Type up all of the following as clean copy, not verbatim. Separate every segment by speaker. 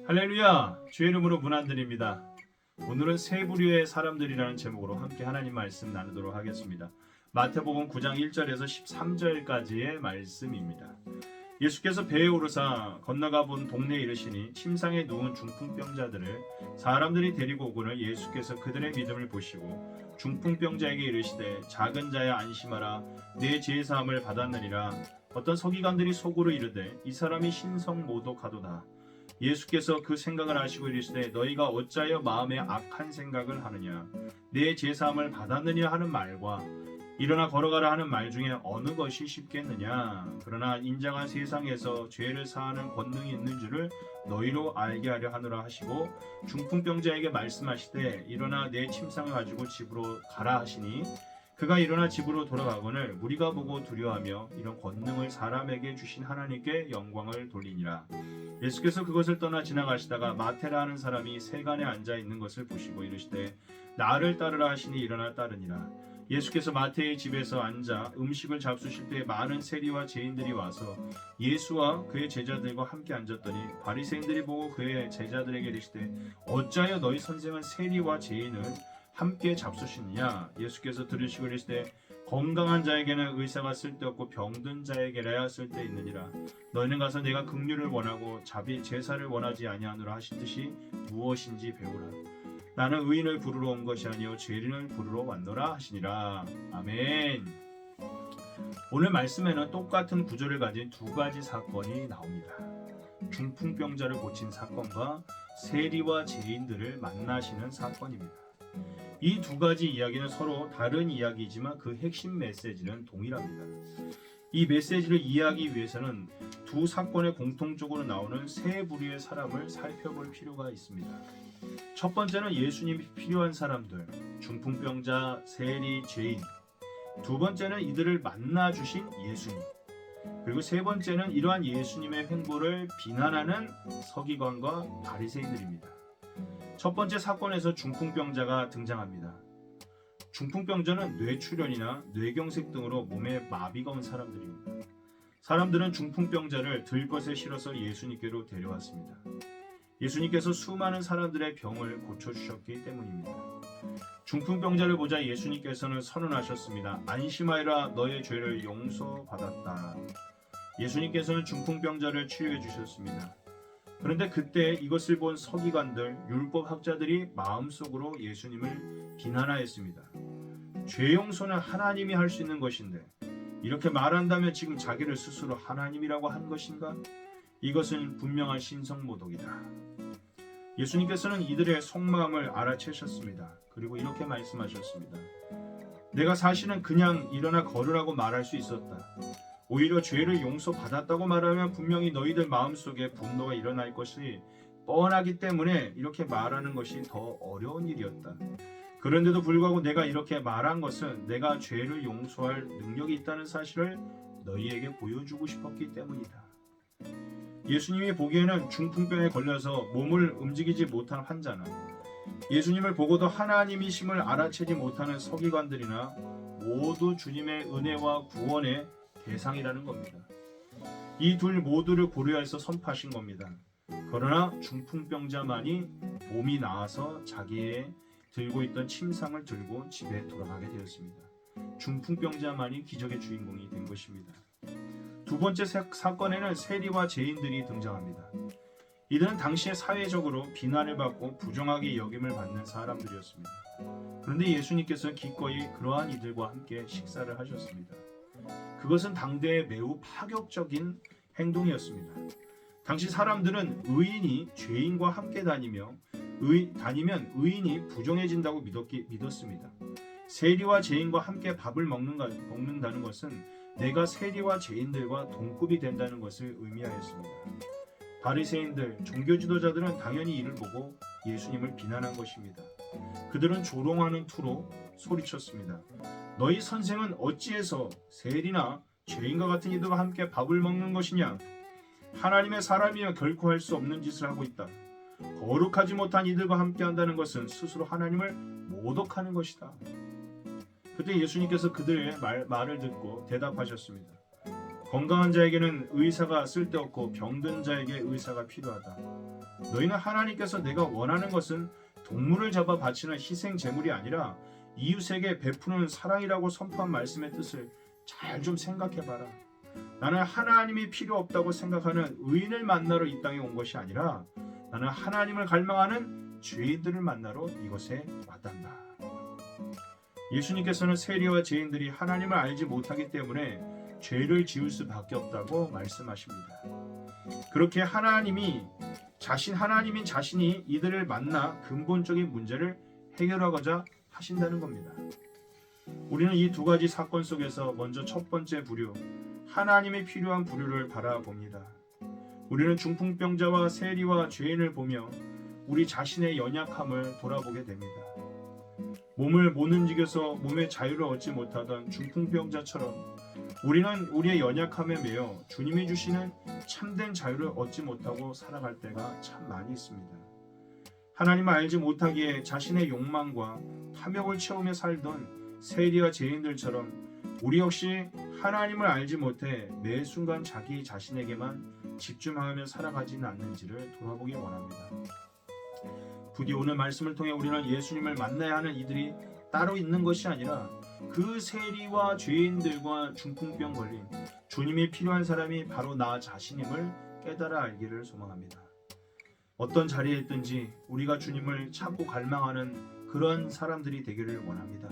Speaker 1: 할렐루야! 주의 이름으로 문안드립니다. 오늘은 세 부류의 사람들이라는 제목으로 함께 하나님 말씀 나누도록 하겠습니다. 마태복음 9장 1절에서 13절까지의 말씀입니다. 예수께서 배에 오르사 건너가 본 동네에 이르시니 침상에 누운 중풍병자들을 사람들이 데리고 오거늘 예수께서 그들의 믿음을 보시고 중풍병자에게 이르시되 작은 자야 안심하라 내 죄 사함을 받았느니라. 어떤 서기관들이 속으로 이르되 이 사람이 신성모독하도다. 예수께서 그 생각을 아시고 이르시되 너희가 어찌하여 마음에 악한 생각을 하느냐. 내 죄 사함을 받았느냐 하는 말과 일어나 걸어가라 하는 말 중에 어느 것이 쉽겠느냐. 그러나 인자가 세상에서 죄를 사하는 권능이 있는 줄을 너희로 알게 하려 하노라 하시고 중풍병자에게 말씀하시되 일어나 내 침상을 가지고 집으로 가라 하시니 그가 일어나 집으로 돌아가거늘 무리가 보고 두려워하며 이런 권능을 사람에게 주신 하나님께 영광을 돌리니라. 예수께서 그것을 떠나 지나가시다가 마테라 하는 사람이 세간에 앉아 있는 것을 보시고 이르시되 나를 따르라 하시니 일어나 따르니라. 예수께서 마태의 집에서 앉아 음식을 잡수실 때 많은 세리와 죄인들이 와서 예수와 그의 제자들과 함께 앉았더니 바리새인들이 보고 그의 제자들에게 이르시되 어찌하여 너희 선생은 세리와 죄인을 함께 잡수시느냐. 예수께서 들으시고 이르시되 건강한 자에게는 의사가 쓸데없고 병든 자에게라야 쓸데있느니라. 너희는 가서 내가 긍휼을 원하고 자비 제사를 원하지 아니하노라 하신 뜻이 무엇인지 배우라. 나는 의인을 부르러 온 것이 아니요 죄인을 부르러 왔노라 하시니라. 아멘. 오늘 말씀에는 똑같은 구조를 가진 두 가지 사건이 나옵니다. 중풍병자를 고친 사건과 세리와 죄인들을 만나시는 사건입니다. 이 두 가지 이야기는 서로 다른 이야기이지만 그 핵심 메시지는 동일합니다. 이 메시지를 이해하기 위해서는 두 사건의 공통적으로 나오는 세 부류의 사람을 살펴볼 필요가 있습니다. 첫 번째는 예수님이 필요한 사람들, 중풍병자, 세리, 죄인. 두 번째는 이들을 만나 주신 예수님. 그리고 세 번째는 이러한 예수님의 행보를 비난하는 서기관과 바리새인들입니다. 첫 번째 사건에서 중풍병자가 등장합니다. 중풍병자는 뇌출혈이나 뇌경색 등으로 몸에 마비가 온 사람들입니다. 사람들은 중풍병자를 들것에 실어서 예수님께로 데려왔습니다. 예수님께서 수많은 사람들의 병을 고쳐주셨기 때문입니다. 중풍병자를 보자 예수님께서는 선언하셨습니다. 안심하여라 너의 죄를 용서받았다. 예수님께서는 중풍병자를 치유해 주셨습니다. 그런데 그때 이것을 본 서기관들, 율법학자들이 마음속으로 예수님을 비난하였습니다. 죄 용서는 하나님이 할 수 있는 것인데 이렇게 말한다면 지금 자기를 스스로 하나님이라고 한 것인가? 이것은 분명한 신성모독이다. 예수님께서는 이들의 속마음을 알아채셨습니다. 그리고 이렇게 말씀하셨습니다. 내가 사실은 그냥 일어나 걸으라고 말할 수 있었다. 오히려 죄를 용서받았다고 말하면 분명히 너희들 마음속에 분노가 일어날 것이 뻔하기 때문에 이렇게 말하는 것이 더 어려운 일이었다. 그런데도 불구하고 내가 이렇게 말한 것은 내가 죄를 용서할 능력이 있다는 사실을 너희에게 보여주고 싶었기 때문이다. 예수님이 보기에는 중풍병에 걸려서 몸을 움직이지 못한 환자나 예수님을 보고도 하나님이심을 알아채지 못하는 서기관들이나 모두 주님의 은혜와 구원의 대상이라는 겁니다. 이 둘 모두를 고려해서 선포하신 겁니다. 그러나 중풍병자만이 몸이 나아서 자기의 들고 있던 침상을 들고 집에 돌아가게 되었습니다. 중풍병자만이 기적의 주인공이 된 것입니다. 두 번째 사건에는 세리와 죄인들이 등장합니다. 이들은 당시에 사회적으로 비난을 받고 부정하게 여김을 받는 사람들이었습니다. 그런데 예수님께서는 기꺼이 그러한 이들과 함께 식사를 하셨습니다. 그것은 당대의 매우 파격적인 행동이었습니다. 당시 사람들은 의인이 죄인과 함께 다니면 의인이 부정해진다고 믿었습니다. 세리와 죄인과 함께 밥을 먹는다는 것은 내가 세리와 죄인들과 동급이 된다는 것을 의미하였습니다. 바리새인들, 종교 지도자들은 당연히 이를 보고 예수님을 비난한 것입니다. 그들은 조롱하는 투로 소리쳤습니다. 너희 선생은 어찌해서 세리나 죄인과 같은 이들과 함께 밥을 먹는 것이냐? 하나님의 사람이여 결코 할 수 없는 짓을 하고 있다. 거룩하지 못한 이들과 함께 한다는 것은 스스로 하나님을 모독하는 것이다. 그때 예수님께서 그들의 말을 듣고 대답하셨습니다. 건강한 자에게는 의사가 쓸데없고 병든 자에게 의사가 필요하다. 너희는 하나님께서 내가 원하는 것은 동물을 잡아 바치는 희생 제물이 아니라 이웃에게 베푸는 사랑이라고 선포한 말씀의 뜻을 잘 좀 생각해봐라. 나는 하나님이 필요 없다고 생각하는 의인을 만나러 이 땅에 온 것이 아니라 나는 하나님을 갈망하는 죄인들을 만나러 이곳에 왔단다. 예수님께서는 세리와 죄인들이 하나님을 알지 못하기 때문에 죄를 지을 수밖에 없다고 말씀하십니다. 그렇게 하나님인 자신이 이들을 만나 근본적인 문제를 해결하고자 하신다는 겁니다. 우리는 이 두 가지 사건 속에서 먼저 첫 번째 부류, 하나님이 필요한 부류를 바라봅니다. 우리는 중풍병자와 세리와 죄인을 보며 우리 자신의 연약함을 돌아보게 됩니다. 몸을 못 움직여서 몸의 자유를 얻지 못하던 중풍병자처럼 우리는 우리의 연약함에 매여 주님이 주시는 참된 자유를 얻지 못하고 살아갈 때가 참 많이 있습니다. 하나님을 알지 못하기에 자신의 욕망과 탐욕을 채우며 살던 세리와 죄인들처럼 우리 역시 하나님을 알지 못해 매 순간 자기 자신에게만 집중하며 살아가지는 않는지를 돌아보기 원합니다. 부디 오늘 말씀을 통해 우리는 예수님을 만나야 하는 이들이 따로 있는 것이 아니라 그 세리와 죄인들과 중풍병 걸린 주님이 필요한 사람이 바로 나 자신임을 깨달아 알기를 소망합니다. 어떤 자리에 있든지 우리가 주님을 찾고 갈망하는 그런 사람들이 되기를 원합니다.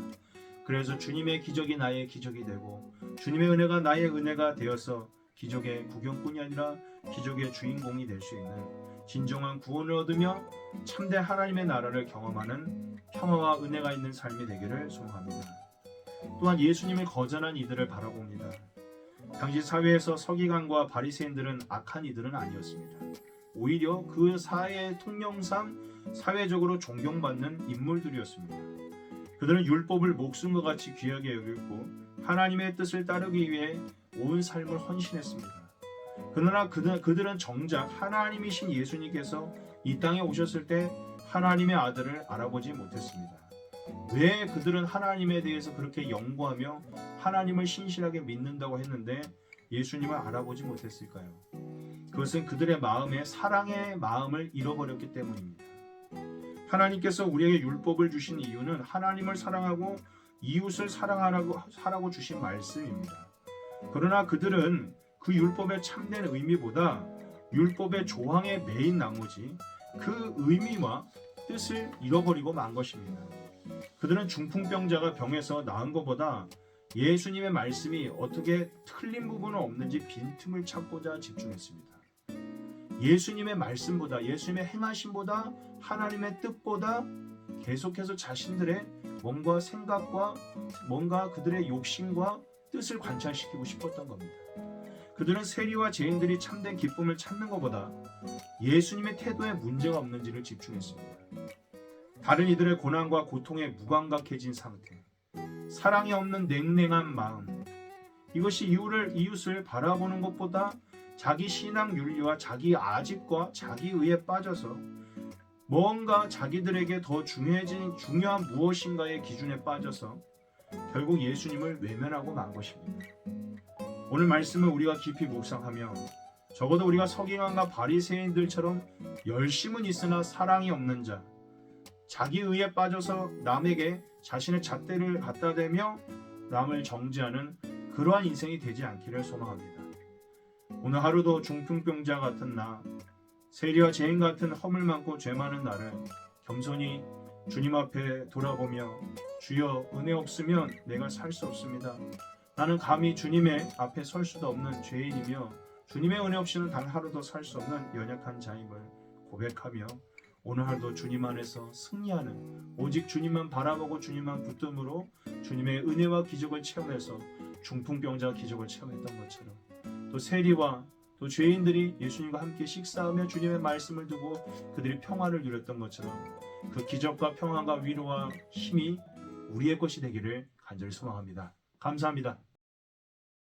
Speaker 1: 그래서 주님의 기적이 나의 기적이 되고 주님의 은혜가 나의 은혜가 되어서 기적의 구경꾼이 아니라 기적의 주인공이 될 수 있는 진정한 구원을 얻으며 참된 하나님의 나라를 경험하는 평화와 은혜가 있는 삶이 되기를 소망합니다. 또한 예수님을 거절한 이들을 바라봅니다. 당시 사회에서 서기관과 바리새인들은 악한 이들은 아니었습니다. 오히려 그 사회의 통념상 사회적으로 존경받는 인물들이었습니다. 그들은 율법을 목숨과 같이 귀하게 여겼고 하나님의 뜻을 따르기 위해 온 삶을 헌신했습니다. 그러나 그들은 정작 하나님이신 예수님께서 이 땅에 오셨을 때 하나님의 아들을 알아보지 못했습니다. 왜 그들은 하나님에 대해서 그렇게 연구하며 하나님을 신실하게 믿는다고 했는데 예수님을 알아보지 못했을까요? 그것은 그들의 마음에 사랑의 마음을 잃어버렸기 때문입니다. 하나님께서 우리에게 율법을 주신 이유는 하나님을 사랑하고 이웃을 사랑하라고 주신 말씀입니다. 그러나 그들은 그 율법의 참된 의미보다 율법의 조항에 매인 나머지 그 의미와 뜻을 잃어버리고 만 것입니다. 그들은 중풍병자가 병에서 나은 것보다 예수님의 말씀이 어떻게 틀린 부분은 없는지 빈틈을 찾고자 집중했습니다. 예수님의 말씀보다 예수님의 행하심보다 하나님의 뜻보다 계속해서 자신들의 뭔가 생각과 뭔가 그들의 욕심과 뜻을 관찰시키고 싶었던 겁니다. 그들은 세리와 죄인들이 참된 기쁨을 찾는 것보다 예수님의 태도에 문제가 없는지를 집중했습니다. 다른 이들의 고난과 고통에 무감각해진 상태, 사랑이 없는 냉랭한 마음, 이것이 이웃을 바라보는 것보다 자기 신앙 윤리와 자기 아집과 자기의에 빠져서 뭔가 자기들에게 더 중요한 무엇인가의 기준에 빠져서 결국 예수님을 외면하고 만 것입니다. 오늘 말씀을 우리가 깊이 묵상하며 적어도 우리가 서기관과 바리새인들처럼 열심은 있으나 사랑이 없는 자, 자기의에 빠져서 남에게 자신의 잣대를 갖다 대며 남을 정죄하는 그러한 인생이 되지 않기를 소망합니다. 오늘 하루도 중풍병자 같은 나, 세리와 죄인 같은 허물 많고 죄 많은 나를 겸손히 주님 앞에 돌아보며 주여 은혜 없으면 내가 살 수 없습니다. 나는 감히 주님의 앞에 설 수도 없는 죄인이며 주님의 은혜 없이는 단 하루도 살 수 없는 연약한 자임을 고백하며 오늘 하루도 주님 안에서 승리하는 오직 주님만 바라보고 주님만 붙듦으로 주님의 은혜와 기적을 체험해서 중풍병자가 기적을 체험했던 것처럼 또 세리와 또 죄인들이 예수님과 함께 식사하며 주님의 말씀을 두고 그들이 평화를 누렸던 것처럼 그 기적과 평화가 위로와 힘이 우리의 것이 되기를 간절히 소망합니다. 감사합니다.